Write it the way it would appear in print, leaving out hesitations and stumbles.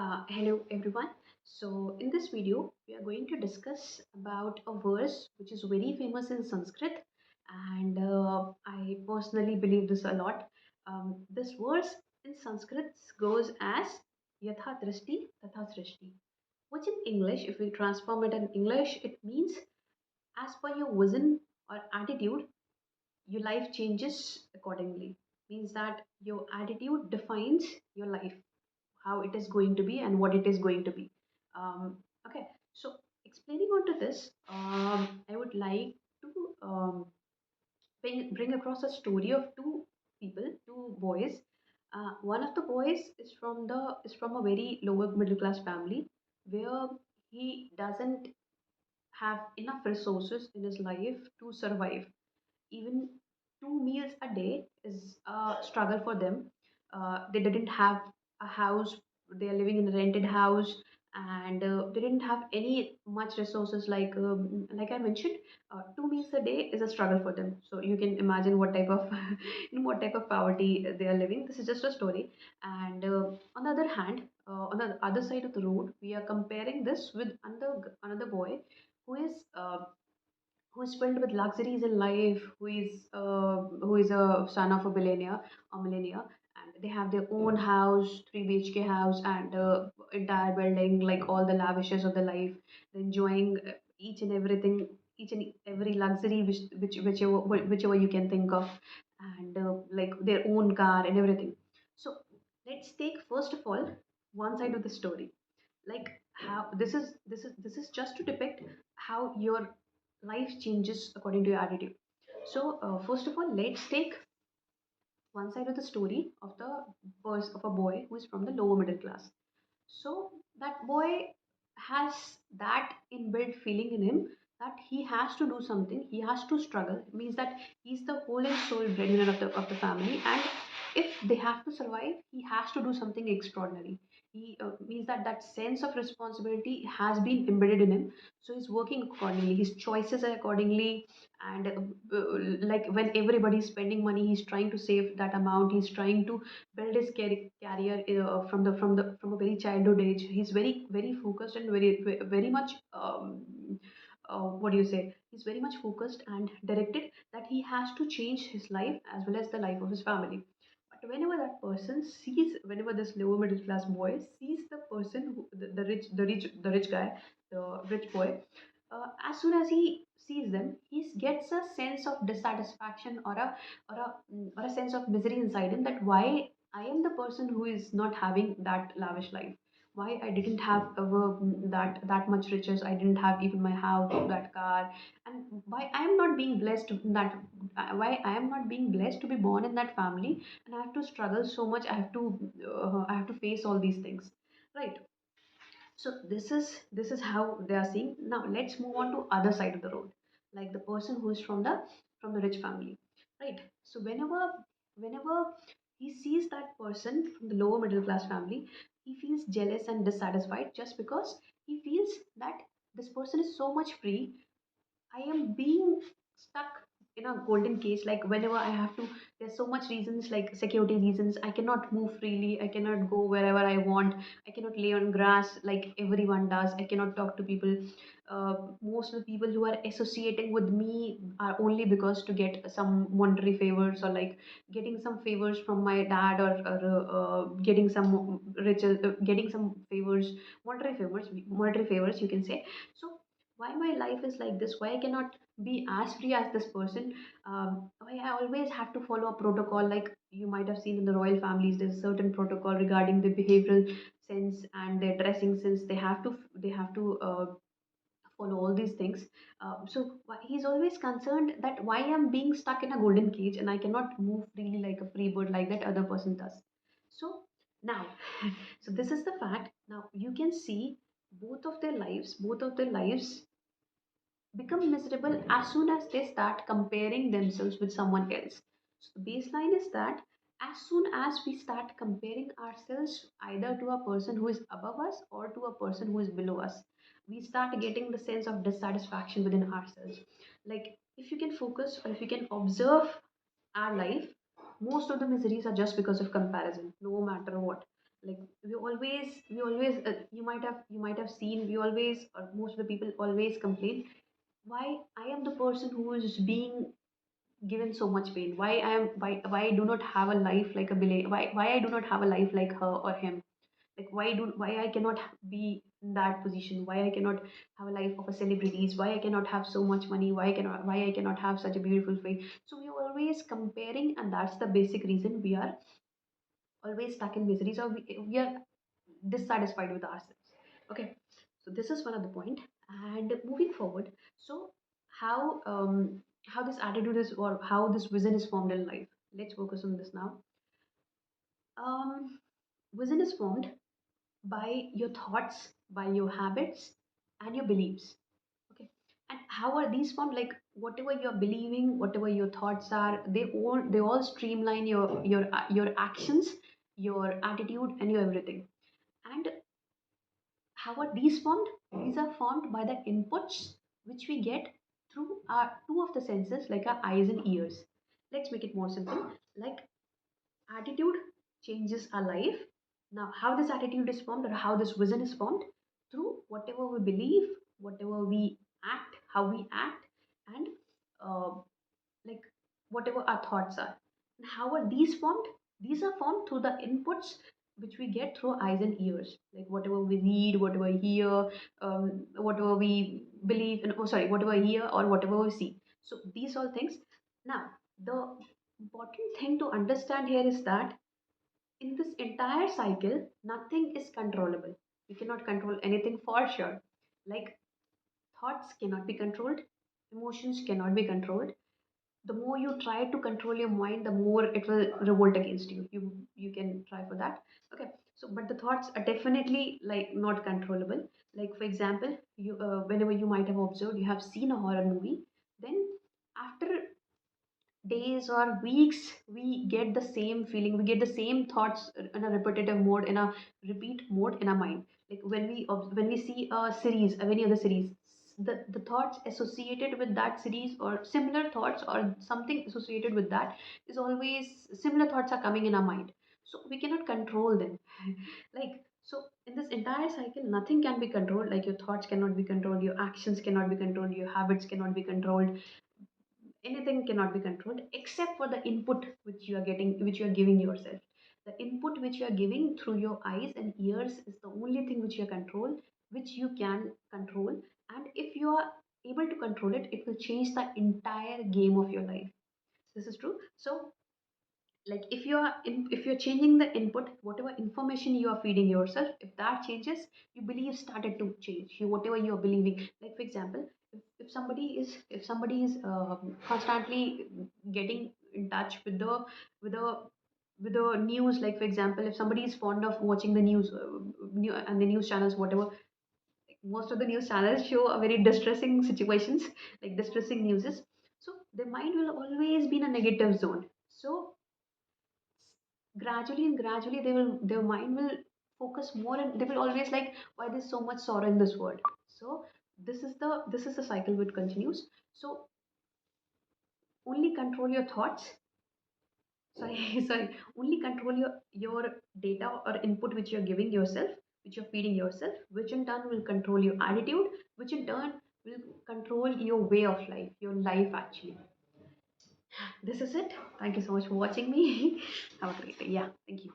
Hello everyone. So in this video we are going to discuss about a verse which is very famous in Sanskrit, and I personally believe this a lot. This verse in Sanskrit goes as Yatha Drishti Tatha Srishti, which in English, if we transform it in English, it means as per your vision or attitude, your life changes accordingly. Means that your attitude defines your life, how it is going to be and what it is going to be. Okay, so explaining onto this, I would like to bring across a story of two boys. One of the boys is from a very lower middle class family where he doesn't have enough resources in his life to survive. Even 2 meals a day is a struggle for them. They didn't have a house, they are living in a rented house, and they didn't have any much resources like I mentioned. 2 meals a day is a struggle for them, so you can imagine what type of in what type of poverty they are living. This is just a story. And on the other hand, on the other side of the road, we are comparing this with another boy who is filled with luxuries in life, who is a son of a billionaire or millionaire, and they have their own house, 3 BHK house, and entire building, like all the lavishes of the life. They're enjoying each and everything, each and every luxury whichever you can think of, and like their own car and everything. So let's take first of all one side of the story, like how this is just to depict how your life changes according to your attitude. So first of all, let's take one side of the story of of a boy who is from the lower middle class. So that boy has that inbuilt feeling in him that he has to do something, he has to struggle. It means that he's the whole and soul breadwinner of the family, and if they have to survive, he has to do something extraordinary. He means that that sense of responsibility has been embedded in him, so he's working accordingly. His choices are accordingly, and like when everybody's spending money, he's trying to save that amount. He's trying to build his career from a very childhood age. He's very focused and very much what do you say? He's very much focused and directed that he has to change his life as well as the life of his family. But whenever this lower middle class boy sees the person the rich guy, the rich boy, as soon as he sees them, he gets a sense of dissatisfaction or a sense of misery inside him, that why I am the person who is not having that lavish life. Why I didn't have ever that much riches. I didn't have even my house, that car, and why I am not being blessed that why I am not being blessed to be born in that family, and I have to struggle so much. I have to face all these things, right? So this is how they are seeing. Now let's move on to other side of the road, like the person who is from the rich family, right? So whenever he sees that person from the lower middle class family, he feels jealous and dissatisfied, just because he feels that this person is so much free. I am being stuck in a golden cage. Like whenever I have to, there's so much reasons, like security reasons. I cannot move freely. I cannot go wherever I want. I cannot lay on grass like everyone does. I cannot talk to people. Most of the people who are associating with me are only because to get some monetary favors, or like getting some favors from my dad, or getting some riches, getting some favors, monetary favors, you can say. So why my life is like this, why I cannot be as free as this person, why I always have to follow a protocol. Like you might have seen in the royal families, there's a certain protocol regarding the behavioral sense and their dressing sense. They have to follow all these things. So he's always concerned that why I'm being stuck in a golden cage and I cannot move freely like a free bird like that other person does. So now so this is the fact. Now you can see both of their lives become miserable as soon as they start comparing themselves with someone else. So the baseline is that as soon as we start comparing ourselves either to a person who is above us or to a person who is below us, we start getting the sense of dissatisfaction within ourselves. Like if you can focus or if you can observe our life, most of the miseries are just because of comparison, no matter what. Like you might have seen, we always, or most of the people always complain, why I am the person who is being given so much pain, why I do not have a life like a Billy, why I do not have a life like her or him. Like why I cannot be in that position, why I cannot have a life of a celebrities, why I cannot have so much money, why I cannot have such a beautiful face. So we are always comparing, and that's the basic reason we are always stuck in misery. So we are dissatisfied with ourselves. Okay, so this is one of the point. And moving forward, so how how this attitude is, or how this vision is formed in life, let's focus on this now. Vision is formed by your thoughts, by your habits, and your beliefs. Okay, and how are these formed? Like whatever you're believing, whatever your thoughts are, they all streamline your actions, your attitude, and your everything. And how are these formed? These are formed by the inputs which we get through our two of the senses, like our eyes and ears. Let's make it more simple. Like attitude changes our life. Now, how this attitude is formed, or how this vision is formed? Through whatever we believe, whatever we act, how we act, and uh, like whatever our thoughts are. And how are these formed? These are formed through the inputs which we get through eyes and ears, like whatever we read, whatever we hear, whatever we believe, and oh sorry, whatever we hear or whatever we see. So these all things. Now, the important thing to understand here is that in this entire cycle, nothing is controllable. We cannot control anything for sure. Like thoughts cannot be controlled, emotions cannot be controlled. The more you try to control your mind, the more it will revolt against you. You can try for that. Okay, so but the thoughts are definitely like not controllable. Like for example, you whenever you might have observed, you have seen a horror movie, then after days or weeks we get the same feeling, we get the same thoughts in a repetitive mode, in a repeat mode in our mind. Like when we see a series, any other series, the thoughts associated with that series, or similar thoughts, or something associated with that, is always similar thoughts are coming in our mind. So we cannot control them. Like, so in this entire cycle, nothing can be controlled. Like your thoughts cannot be controlled, your actions cannot be controlled, your habits cannot be controlled. Anything cannot be controlled except for the input which you are getting, which you are giving yourself. The input which you are giving through your eyes and ears is the only thing which you control, which you can control. And if you are able to control it, it will change the entire game of your life. This is true. So like if you're changing the input, whatever information you are feeding yourself, if that changes, your beliefs started to change, you whatever you are believing. Like for example, if somebody is constantly getting in touch with the with the news. Like for example, if somebody is fond of watching the news, and the news channels, whatever, most of the news channels show a very distressing situations, like distressing newses. So their mind will always be in a negative zone. So gradually and gradually their mind will focus more, and they will always like, why there's so much sorrow in this world. So this is the cycle which continues. So only control your thoughts. Sorry, sorry, only control your data or input which you're giving yourself, which you're feeding yourself, which in turn will control your attitude, which in turn will control your way of life, your life actually. This is it. Thank you so much for watching me. Have a great day. Yeah, thank you.